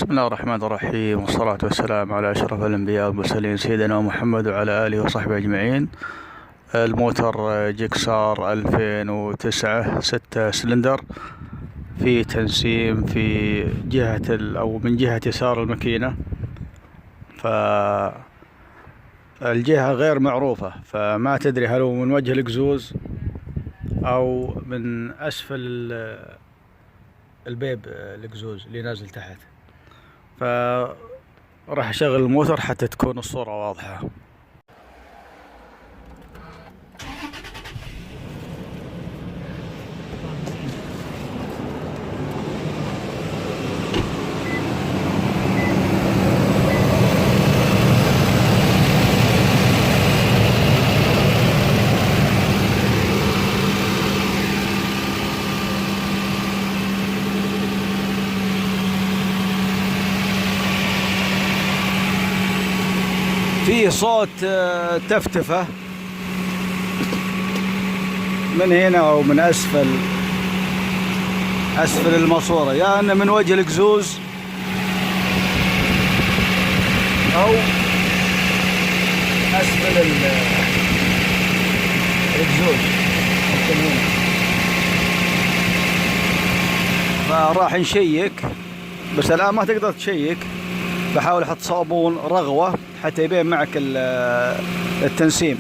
بسم الله الرحمن الرحيم، والصلاة والسلام على أشرف الأنبياء والمرسلين سيدنا محمد وعلى آله وصحبه أجمعين. الموتر جيكسار 2009 6 سلندر، في تنسيم في جهة أو من جهة يسار الماكينة، فالجهة غير معروفة، فما تدري هل هو من وجه الإكزوز أو من أسفل البيب الإكزوز اللي نازل تحت. فراح أشغل الموتر حتى تكون الصورة واضحة. في صوت تفتفة من هنا أو من أسفل الماسورة، يا أنه من وجه الإكزوز أو أسفل الإكزوز. فراح نشيك، بس الآن ما تقدر تشيك. بحاول أحط صابون رغوة حتى يبين معك التنسيم،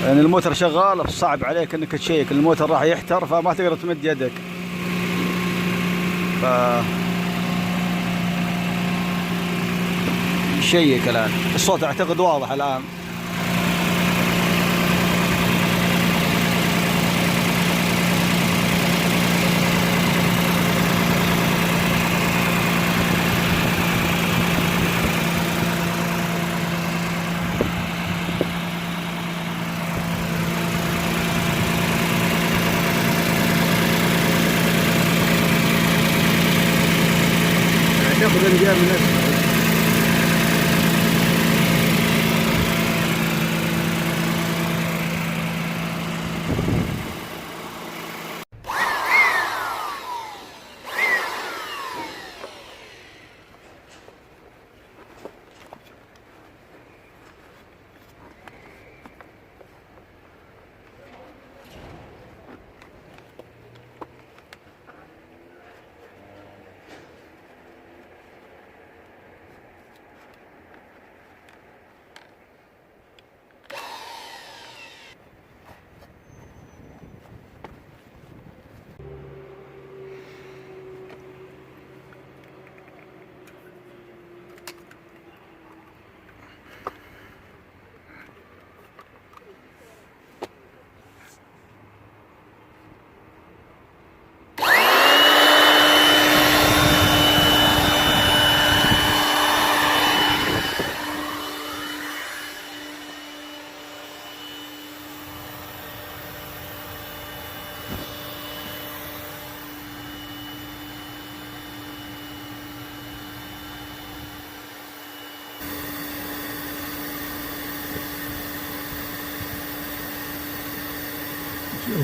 يعني الموتر شغال، صعب عليك انك تشيك، الموتر راح يحتر فما تقدر تمد يدك. شيك الان، الصوت اعتقد واضح الان. ياخذ الجهة من أسفل.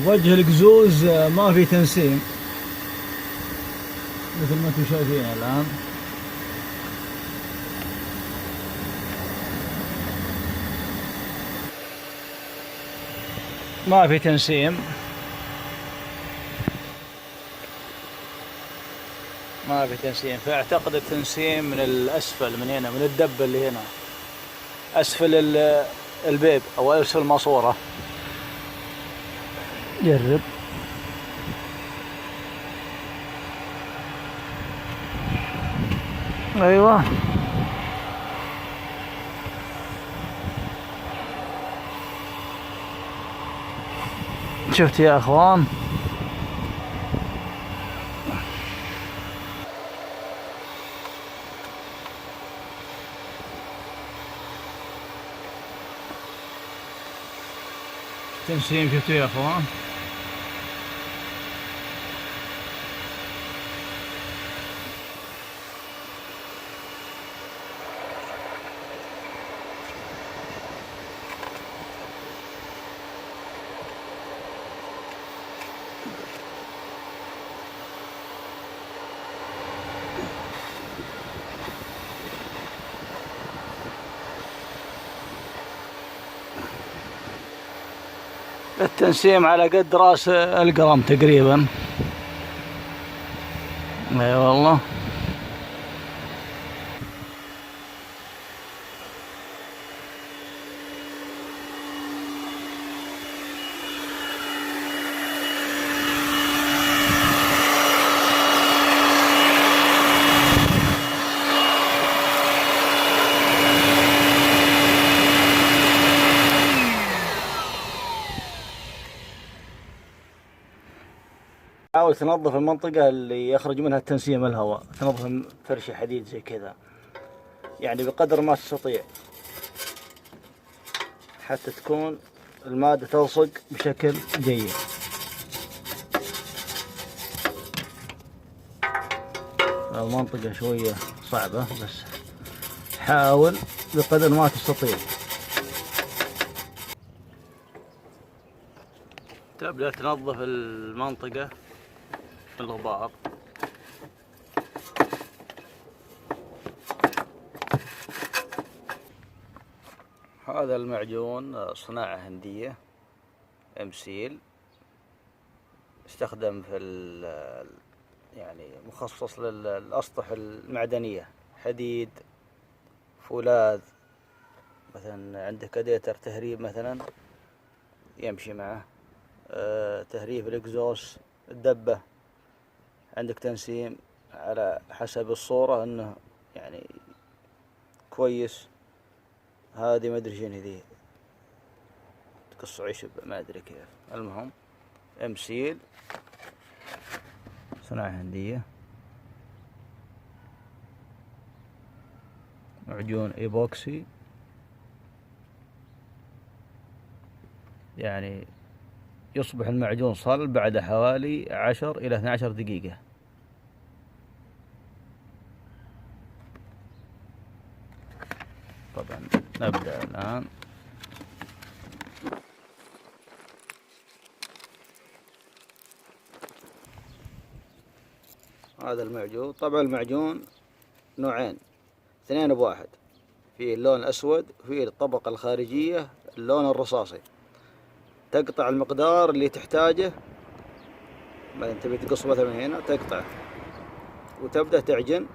وجه الإكزوز ما في تنسيم مثل ما انتم شايفين الآن. ما في تنسيم، فأعتقد التنسيم من الأسفل، من هنا، من الدب اللي هنا أسفل البيب أو أسفل الماسورة. جرب. ايوه، شفت يا اخوان؟ تنسيم، شفتوا يا اخوان؟ التنسيم على قد راس القرم تقريبا. اي والله. حاول تنظف المنطقة اللي يخرج منها التنسيم الهواء، تنظف فرشة حديد زي كذا، يعني بقدر ما تستطيع حتى تكون المادة تلصق بشكل جيد. المنطقة شوية صعبة بس حاول بقدر ما تستطيع. تبدأ تنظف المنطقة من الغبار. هذا المعجون صناعة هندية امسيل، استخدم في يعني مخصص للأسطح المعدنية، حديد، فولاذ، مثلا عندك اديتر تهريب مثلا يمشي معه، تهريب الاكزوس، الدبة، عندك تنسيم على حسب الصورة انه يعني كويس. هذه ما ادري شنو ذي، تقص عشب ما ادري كيف. المهم امسيل صناعة هندية، معجون ايبوكسي، يعني يصبح المعجون صلب بعد حوالي 10 إلى 12 دقيقة. طبعا نبدأ الآن. هذا المعجون، طبعا المعجون نوعين، اثنين بواحد، فيه اللون الأسود وفيه الطبقة الخارجية اللون الرصاصي. تقطع المقدار اللي تحتاجه، بعدين تبي تقص مثلا هنا تقطعه وتبدأ تعجن،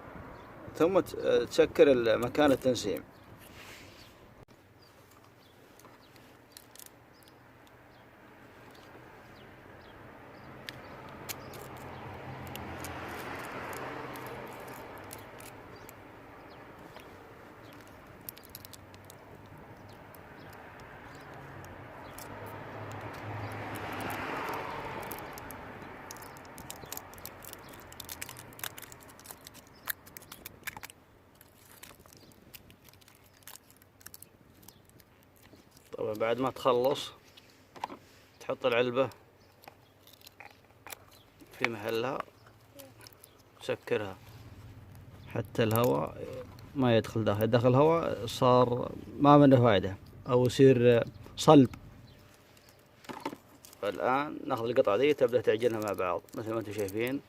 ثم تسكر مكان التنسيم. طبعا بعد ما تخلص تحط العلبة في محلها، تسكرها حتى الهواء ما يدخل داخل. دخل الهواء صار ما منه فائدة أو يصير صلب. فالآن ناخذ القطعة دي تبدأ تعجنها مع بعض مثل ما انتم شايفين،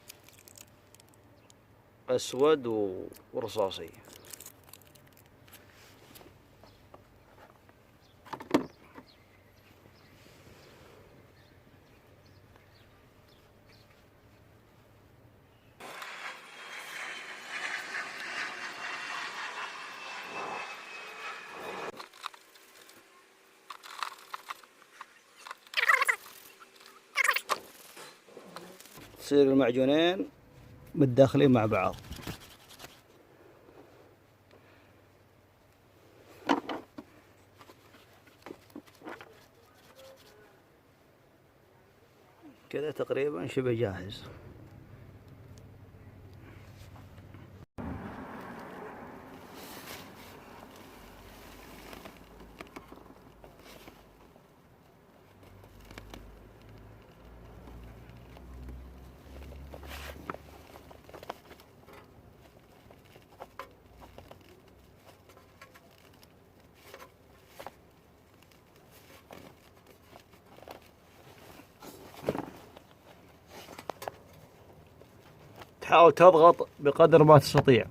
أسود ورصاصي. تصير المعجونين متداخلين مع بعض. كذا تقريبا شبه جاهز. تحاول تضغط بقدر ما تستطيع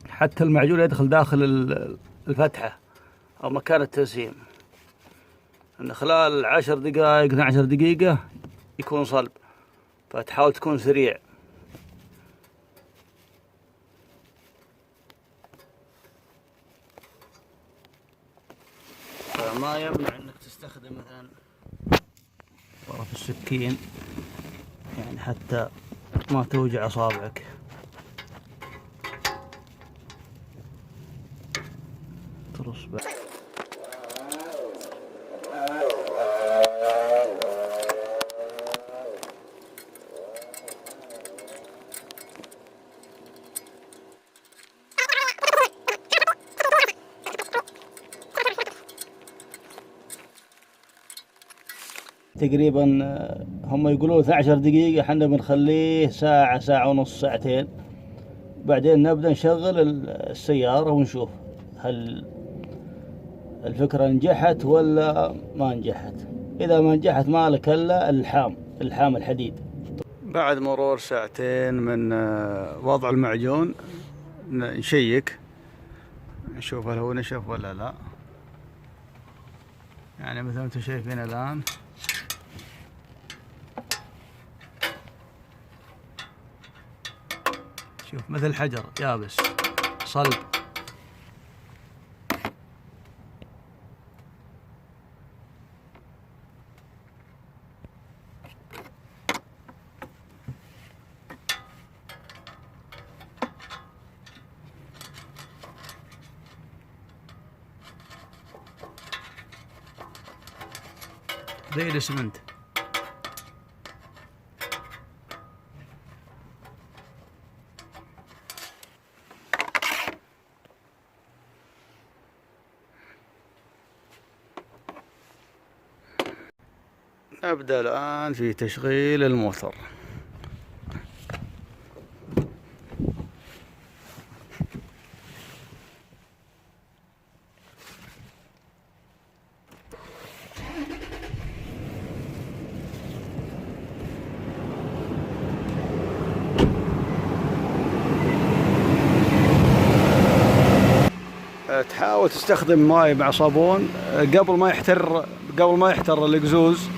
حتى المعجون يدخل داخل الفتحة أو مكان التنسيم. ان خلال 10 دقائق 12 دقيقة يكون صلب، فتحاول تكون سريع. فما يمنع انك تستخدم مثلا طرف السكين، يعني حتى ما توجع اصابعك. ترص بعد. تقريبا هم يقولون 12 دقيقة، احنا بنخليه ساعة، ساعة ونص، ساعتين. بعدين نبدأ نشغل السيارة ونشوف هل الفكرة نجحت ولا ما نجحت. إذا ما نجحت ما لك إلا الحام الحديد. بعد مرور ساعتين من وضع المعجون نشيك نشوف هل هو نشف ولا لا. يعني مثل ما انتم شايفين الآن شوف مثل حجر يابس صلب. زي الاسمنت. نبدأ الآن في تشغيل الموتور. تحاول تستخدم ماء مع صابون قبل ما يحتر الإكزوز،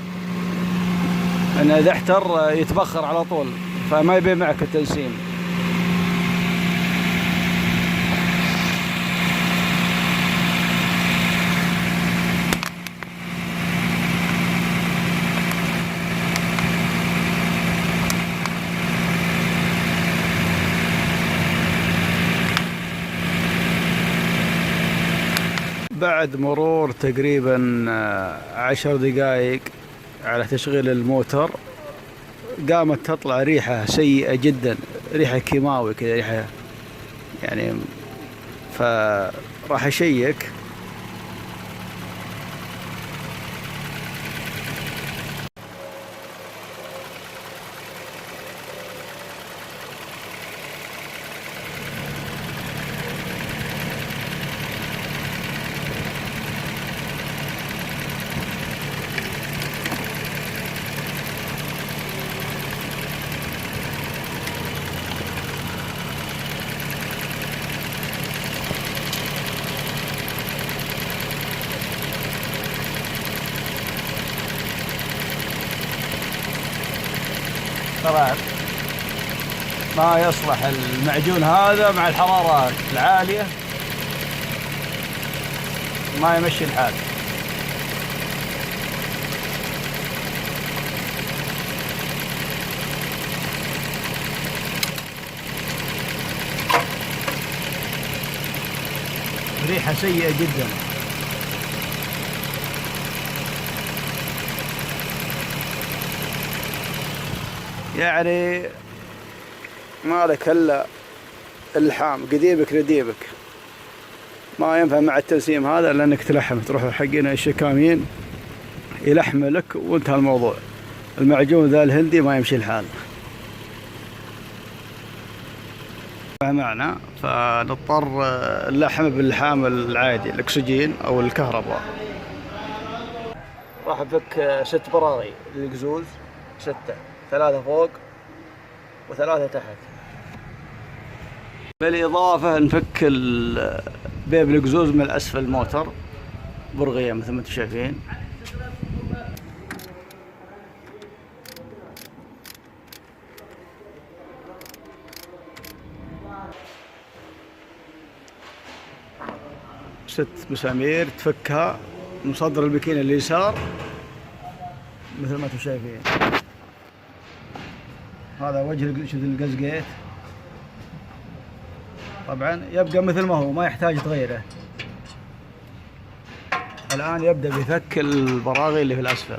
لأن إذا احتر يتبخر على طول فما يبي معك التنسيم. بعد مرور تقريبا 10 دقائق على تشغيل الموتور قامت تطلع ريحة سيئة جدا، ريحة كيماوي كذا، ريحة يعني. فراح أشيك. طبعا ما يصلح المعجون هذا مع الحرارات العالية، ما يمشي الحال. ريحة سيئة جدا. يعني ما لك الا اللحام، قديبك رديبك. ما ينفع مع التلسيم هذا لانك تلحم، تروح حقنا الشكامين يلحم لك وانتهى الموضوع. المعجون ذا الهندي ما يمشي الحال معنا، فنضطر اللحم باللحام العادي الاكسجين او الكهرباء. راح افك 6 براغي للإكزوز، 6، 3 فوق و3 تحت. بالإضافة نفك بيب الإكزوز من أسفل الموتور برغية مثل ما انتم شايفين. 6 مسامير تفكها من مصدر الماكينة اليسار مثل ما انتم شايفين. هذا وجه شوف القزقيت طبعا يبقى مثل ما هو، ما يحتاج تغيره. الآن يبدأ بفك البراغي اللي في الأسفل.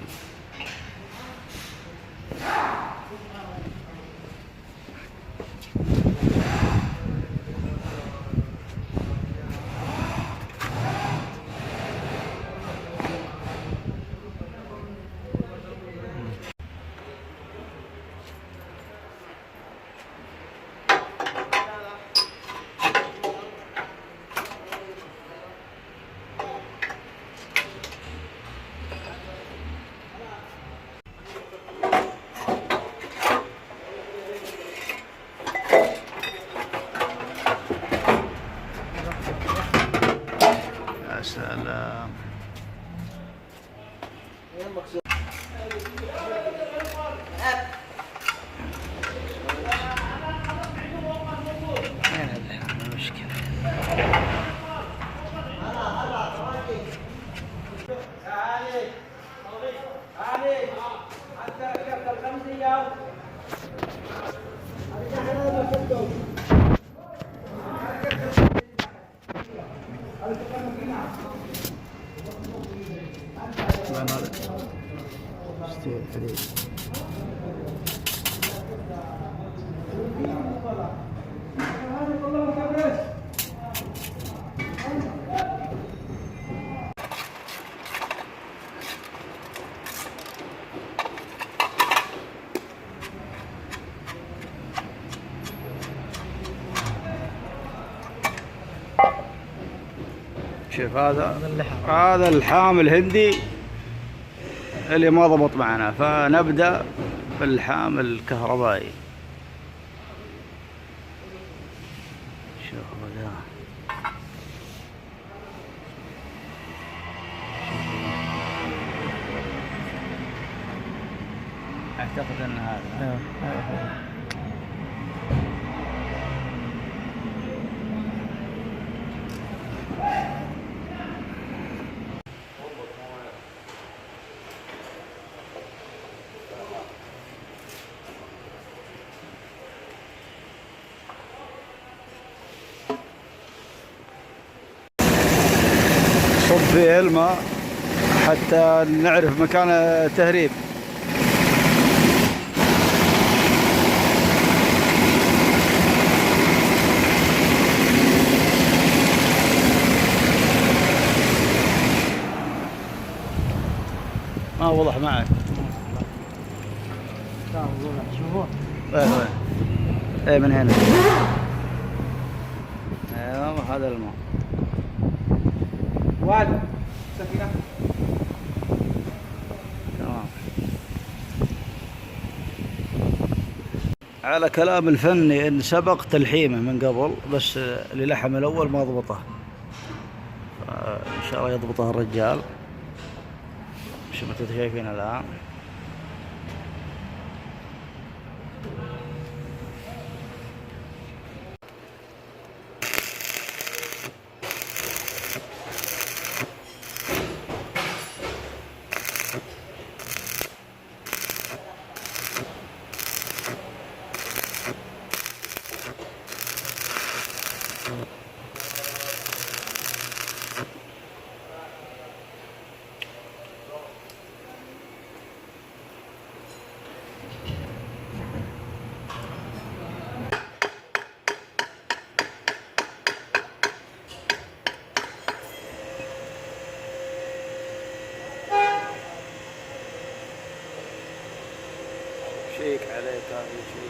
يا سلام. شوف هذا اللحام الهندي اللي ما ضبط معنا، فنبدأ باللحام الكهربائي. شوف هذا اعتقد ان هذا صب فيه الماء حتى نعرف مكان التهريب. ما وضح معك. شوفوا ايه من هنا. ايوه هذا الماء. واحد سكينة. تمام. على كلام الفني ان سبق تلحيمه من قبل، بس اللي لحم الاول ما ضبطه، ان شاء الله يضبطه الرجال. شوف ما انتم شايفين الان. شيك عليك هذا شيء.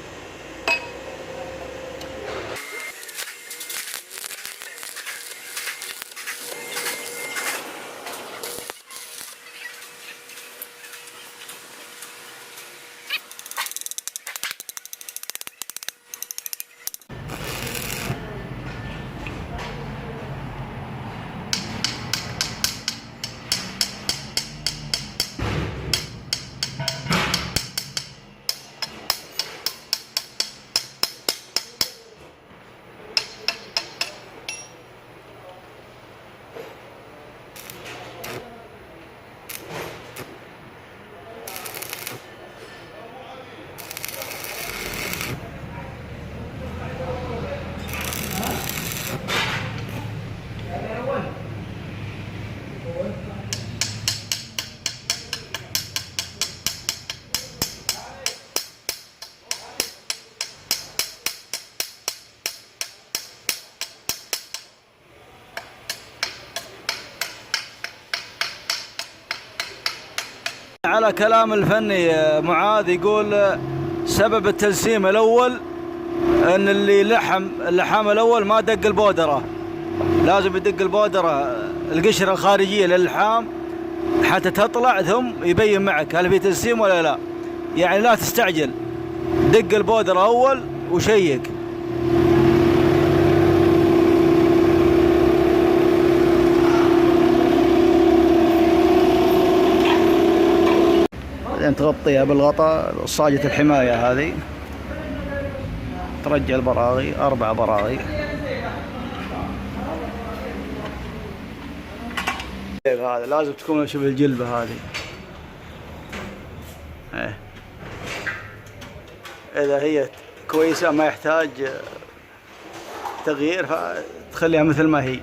على كلام الفني معاذ يقول سبب التلسيم الأول أن اللي اللحام الأول ما دق البودرة، لازم يدق البودرة القشرة الخارجية للحام حتى تطلع ثم يبين معك هل في تلسيم ولا لا. يعني لا تستعجل، دق البودرة أول وشيك. بعدين تغطيها بالغطاء صاجة الحماية هذه، ترجع البراغي 4 براغي. هذا لازم تكون شوف الجلبة هذه إذا هي كويسة ما يحتاج تغيير فتخليها مثل ما هي.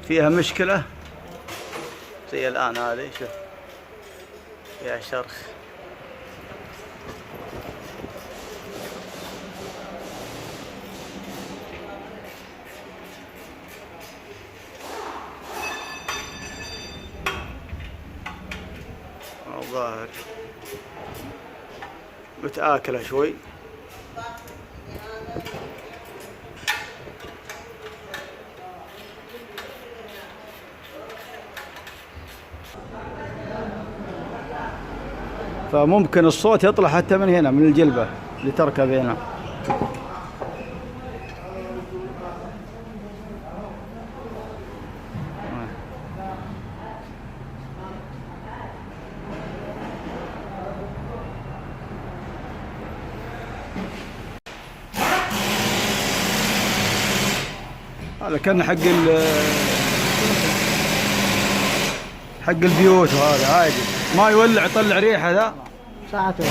فيها مشكلة زي الآن هذه، شوف فيها شرخ. الظاهر متآكلة شوي. فممكن الصوت يطلع حتى من هنا من الجلبة اللي تركب هنا. هذا كان حق البيوت، وهذا عادي ما يولع يطلع ريحه ذا ساعته.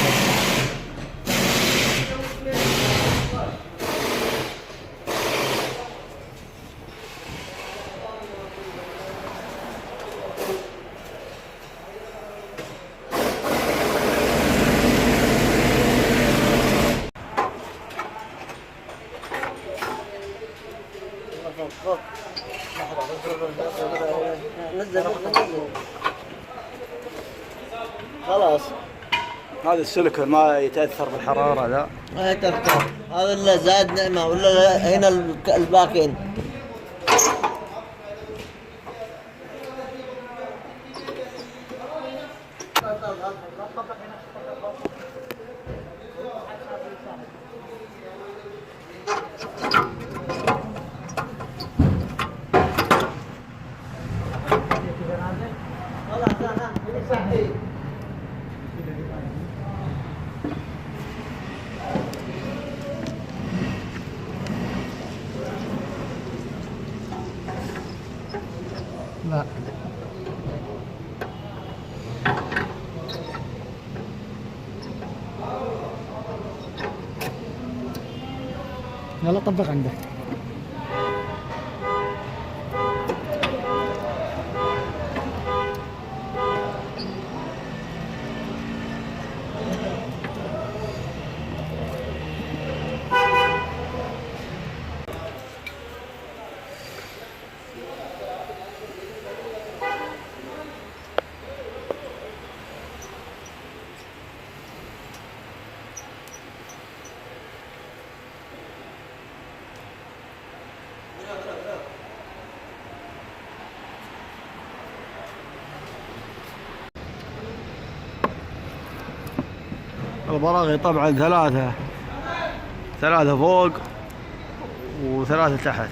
خلاص هذا السلكر ما يتأثر بالحرارة ذا، ما يتأثر. هذا اللي زاد نعمة ولا هنا الباكين. لا يلا طبق عندك. البراغي طبعا ثلاثة فوق و3 تحت.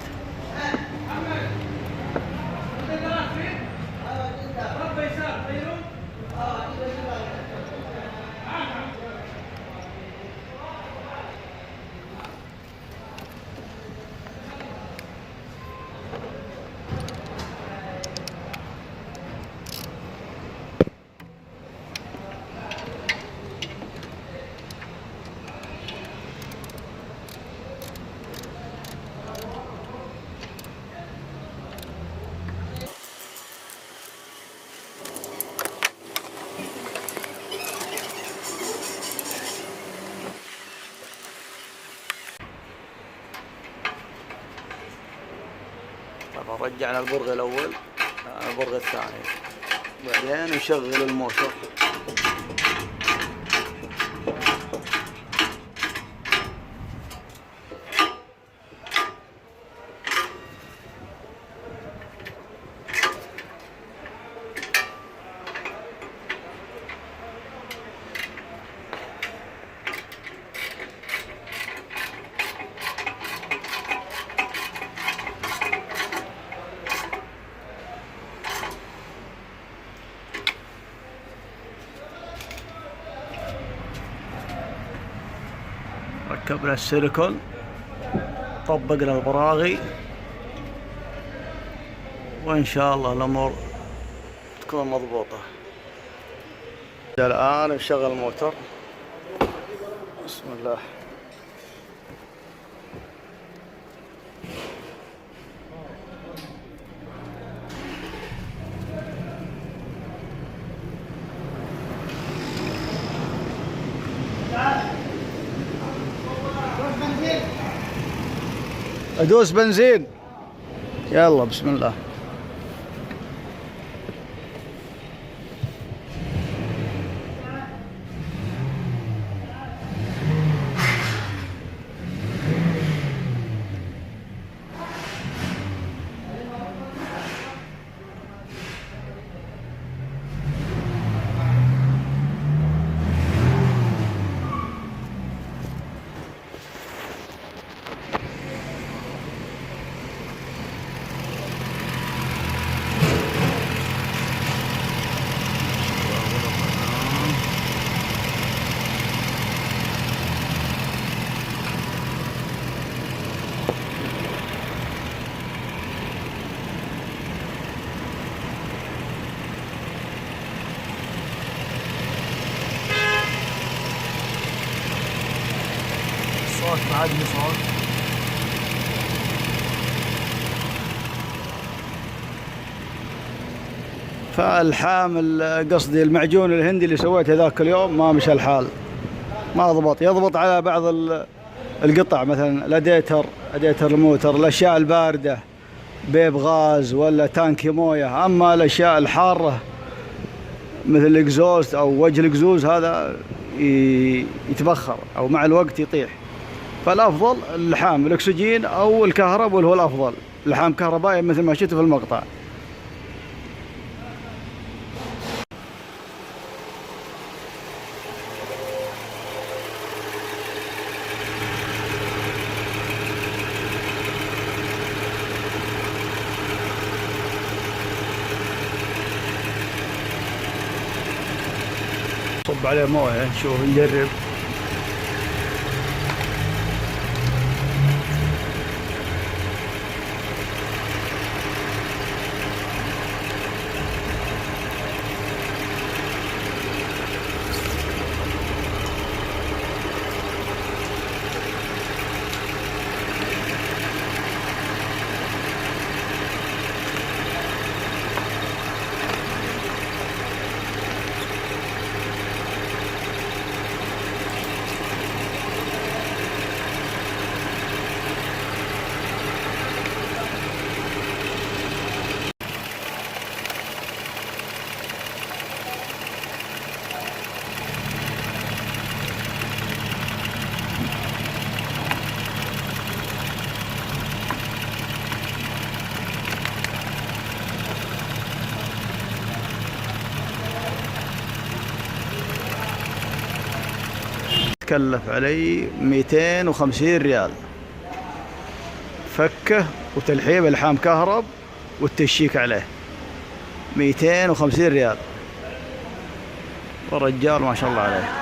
طبعا رجعنا البرغي الأول، البرغي الثاني. بعدين نشغل الموتور. ركبنا السيليكون، طبقنا البراغي، وإن شاء الله الأمور تكون مضبوطة. الآن نشغل الموتور. بسم الله. ادوس بنزين. يلا بسم الله. صوت معدي صوت. فالحامل قصدي المعجون الهندي اللي سويته ذاك اليوم ما مشى الحال، ما ضبط. يضبط على بعض القطع مثلا الاديتر الموتر، الاشياء البارده بيب غاز ولا تانكي مويه، اما الاشياء الحاره مثل الاكزوست او وجه الاكزوز هذا يتبخر او مع الوقت يطيح. فالافضل اللحام الاكسجين او الكهرباء، واللي هو الافضل لحام كهربائي مثل ما شفت في المقطع. صب عليه مويه نشوف نجرب. كلف علي 250 ريال فكه وتلحيم الحام كهرب والتشيك عليه، 250 ريال. والرجال ما شاء الله عليه.